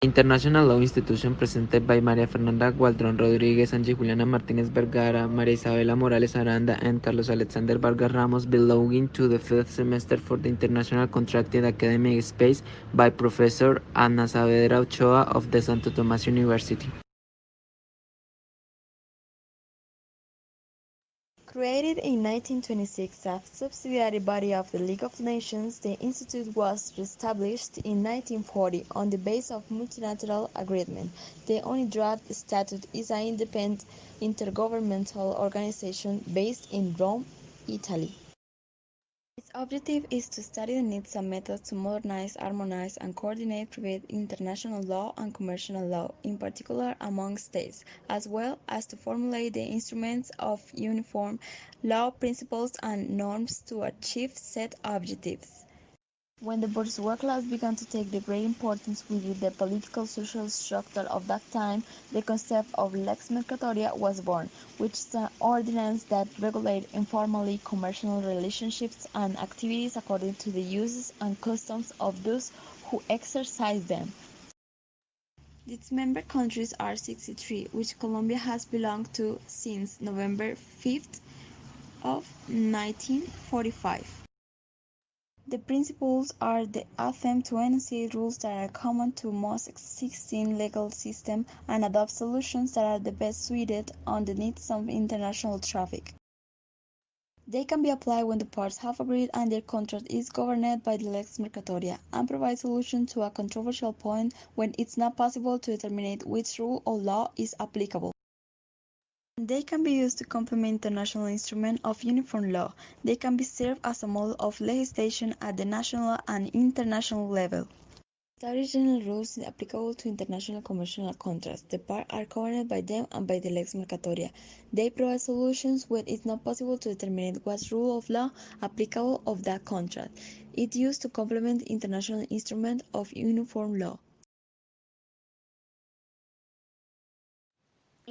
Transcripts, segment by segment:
International Law Institution presented by María Fernanda Gualdrón Rodríguez, Angie Juliana Martínez Vergara, María Isabela Morales Aranda, and Carlos Alexander Vargas Ramos, belonging to the fifth semester for the International Contracted Academic Space by Professor Ana Saavedra Ochoa of the Santo Tomás University. Created in 1926 as a subsidiary body of the League of Nations, the institute was established in 1940 on the basis of multilateral agreement. The only draft statute is an independent intergovernmental organization based in Rome, Italy. Its objective is to study the needs and methods to modernize, harmonize, and coordinate private international law and commercial law, in particular among states, as well as to formulate the instruments of uniform law principles and norms to achieve set objectives. When the bourgeois class began to take the great importance within the political social structure of that time, the concept of lex mercatoria was born, which is an ordinance that regulates informally commercial relationships and activities according to the uses and customs of those who exercise them. Its member countries are 63, which Colombia has belonged to since November 5th of 1945. The principles are the attempt to enunciate rules that are common to most existing legal systems and adopt solutions that are the best suited on the needs of international traffic. They can be applied when the parts have agreed and their contract is governed by the lex mercatoria, and provide solutions to a controversial point when it's not possible to determine which rule or law is applicable. They can be used to complement international instruments of uniform law. They can be served as a model of legislation at the national and international level. Establish general rules applicable to international commercial contracts. The parties are governed by them and by the lex mercatoria. They provide solutions when it's not possible to determine what rule of law applicable of that contract. It's used to complement international instruments of uniform law.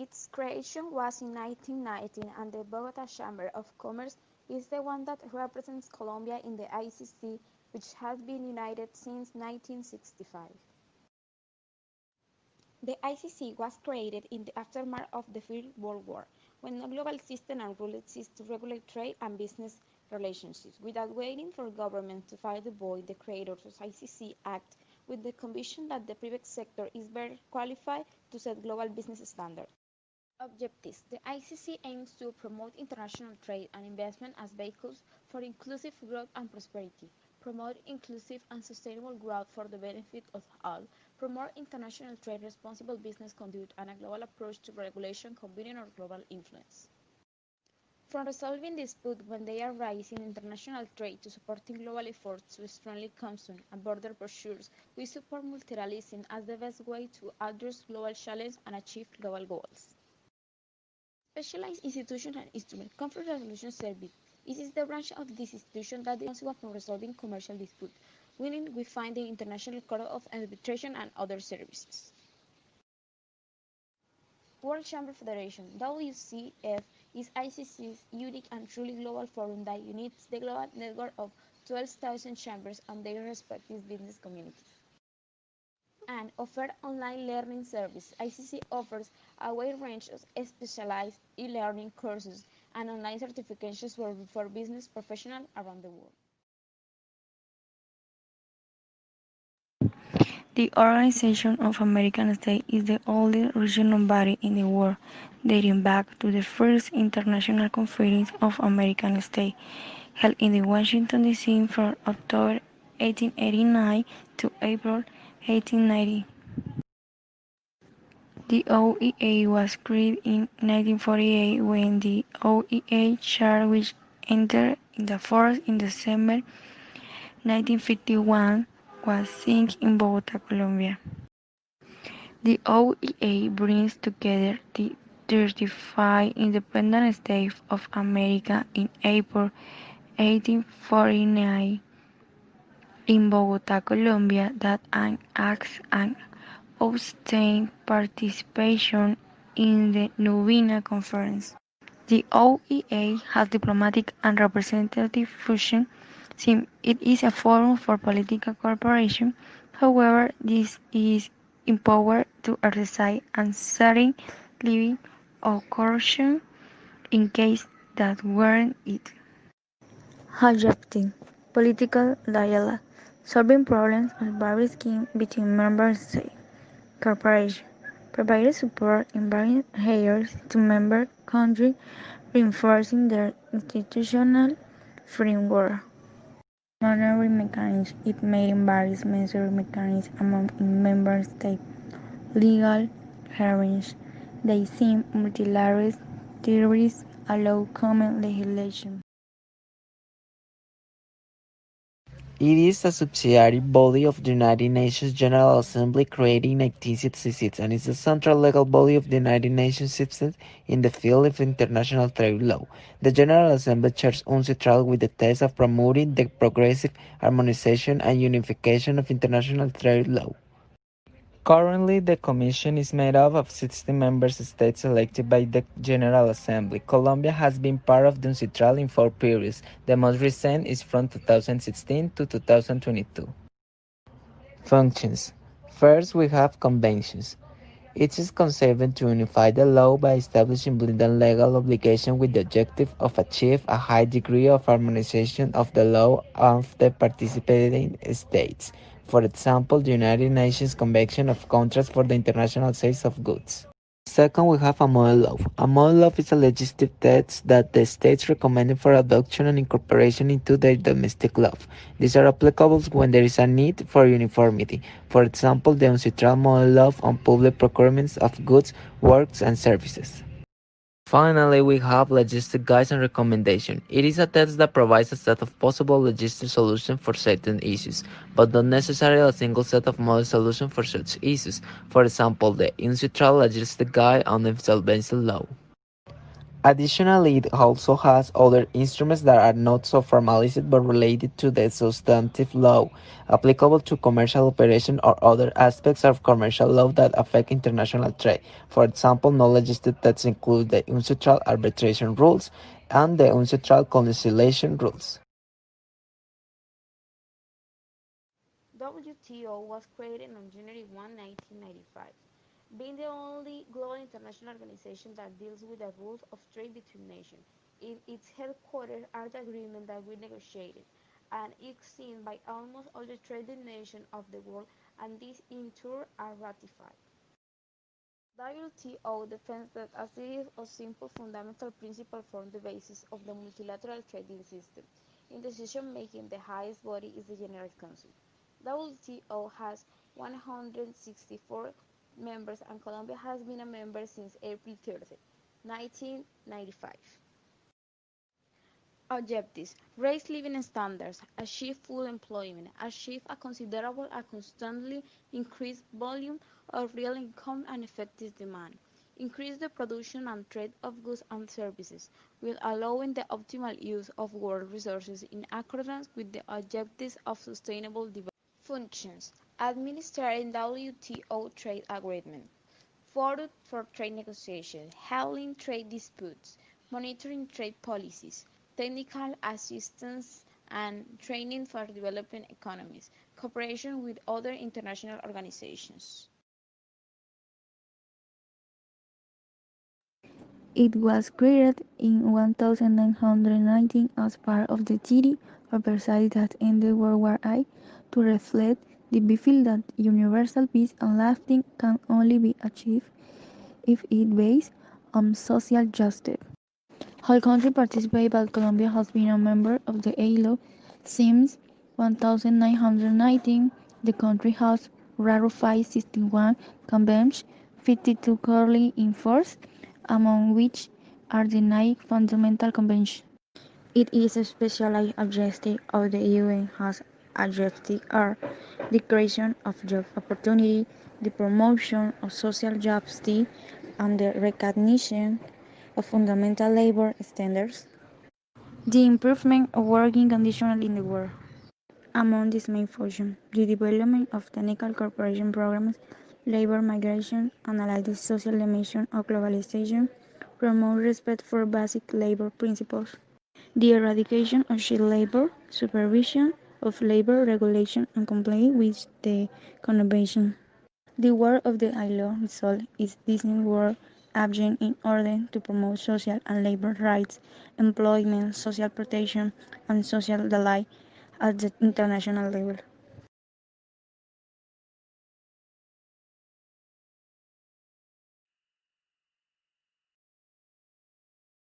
Its creation was in 1919, and the Bogota Chamber of Commerce is the one that represents Colombia in the ICC, which has been united since 1965. The ICC was created in the aftermath of the First World War, when a global system and rule exists to regulate trade and business relationships. Without waiting for government to fill the void, the creators of ICC act with the conviction that the private sector is better qualified to set global business standards. Objectives: the ICC aims to promote international trade and investment as vehicles for inclusive growth and prosperity, promote inclusive and sustainable growth for the benefit of all, promote international trade, responsible business conduct, and a global approach to regulation combining our global influence. From resolving disputes when they arise in international trade to supporting global efforts to strengthen customs and border procedures, we support multilateralism as the best way to address global challenges and achieve global goals. Specialized institution and instrument. Conflict Resolution Service. It is the branch of this institution that is responsible for resolving commercial disputes. Within we find the International Court of Arbitration and other services. World Chamber Federation (WCF) is ICC's unique and truly global forum that unites the global network of 12,000 chambers and their respective business communities. And offer online learning service. ICC offers a wide range of specialized e-learning courses and online certifications for business professionals around the world. The Organization of American States is the oldest regional body in the world, dating back to the first International Conference of American States, held in Washington, D.C. from October 1889 to April 1890. The OEA was created in 1948 when the OEA Charter, which entered into force in December 1951, was signed in Bogotá, Colombia. The OEA brings together the 35 independent states of America in April 1849 in Bogotá, Colombia, that acts and obtained participation in the Novena Conference. The OEA has diplomatic and representative functions since it is a forum for political cooperation. However, this is empowered to exercise uncertain living or coercion in case that weren't it. Objective political dialogue solving problems of various schemes between member states. Cooperation provided support in various areas to member countries, reinforcing their institutional framework. Monitoring mechanisms it made in various measuring mechanisms among member states. Legal hearings they seem multilateral theories allow common legislation. It is a subsidiary body of the United Nations General Assembly created in 1966 and is a central legal body of the United Nations system in the field of international trade law. The General Assembly charges UNCITRAL with the task of promoting the progressive harmonization and unification of international trade law. Currently, the Commission is made up of 60 member states elected by the General Assembly. Colombia has been part of the UNCITRAL in 4 periods. The most recent is from 2016 to 2022. Functions. First, we have conventions. It is conceived to unify the law by establishing binding legal obligation with the objective of achieve a high degree of harmonization of the law of the participating states. For example, the United Nations Convention of Contracts for the International Sales of Goods. Second, we have a model law. A model law is a legislative text that the states recommend for adoption and incorporation into their domestic law. These are applicable when there is a need for uniformity. For example, the UNCITRAL model law on public procurements of goods, works, and services. Finally, we have logistic guides and recommendation. It is a text that provides a set of possible logistic solutions for certain issues, but not necessarily a single set of model solutions for such issues. For example, the Institutional Logistic Guide on Insolvency Law. Additionally, it also has other instruments that are not so formalized but related to the substantive law, applicable to commercial operation or other aspects of commercial law that affect international trade. For example, non-legislative texts include the UNCITRAL arbitration rules and the UNCITRAL conciliation rules. WTO was created on January 1, 1995, being the only global international organization that deals with the rules of trade between nations. In its headquarters are the agreements that we negotiated, and it's seen by almost all the trading nations of the world, and these in turn are ratified. WTO defends that a series of simple fundamental principles form the basis of the multilateral trading system. In decision making, the highest body is the General Council. WTO has 164 members, and Colombia has been a member since April 30, 1995. Objectives: raise living standards, achieve full employment, achieve a considerable and constantly increased volume of real income and effective demand, increase the production and trade of goods and services, while allowing the optimal use of world resources in accordance with the objectives of sustainable development. Functions: administering WTO trade agreement, forum for trade negotiations, handling trade disputes, monitoring trade policies, technical assistance and training for developing economies, cooperation with other international organizations. It was created in 1919 as part of the Treaty of Versailles that ended World War I to reflect the belief that universal peace and lasting can only be achieved if it is based on social justice. Whole country participated, but Colombia has been a member of the ILO since 1919. The country has ratified 61 conventions, 52 currently in force, among which are the 9 Fundamental Conventions. It is a specialized objective of the UN has objectives are the creation of job opportunity, the promotion of social justice, and the recognition of fundamental labor standards, the improvement of working conditions in the world. Among these main functions, the development of technical cooperation programs, labor migration, analyze the social dimension of globalization, promote respect for basic labor principles, the eradication of child labor, supervision of labor regulation and compliance with the convention. The work of the ILO result is decent work agent in order to promote social and labor rights, employment, social protection, and social delight at the international level.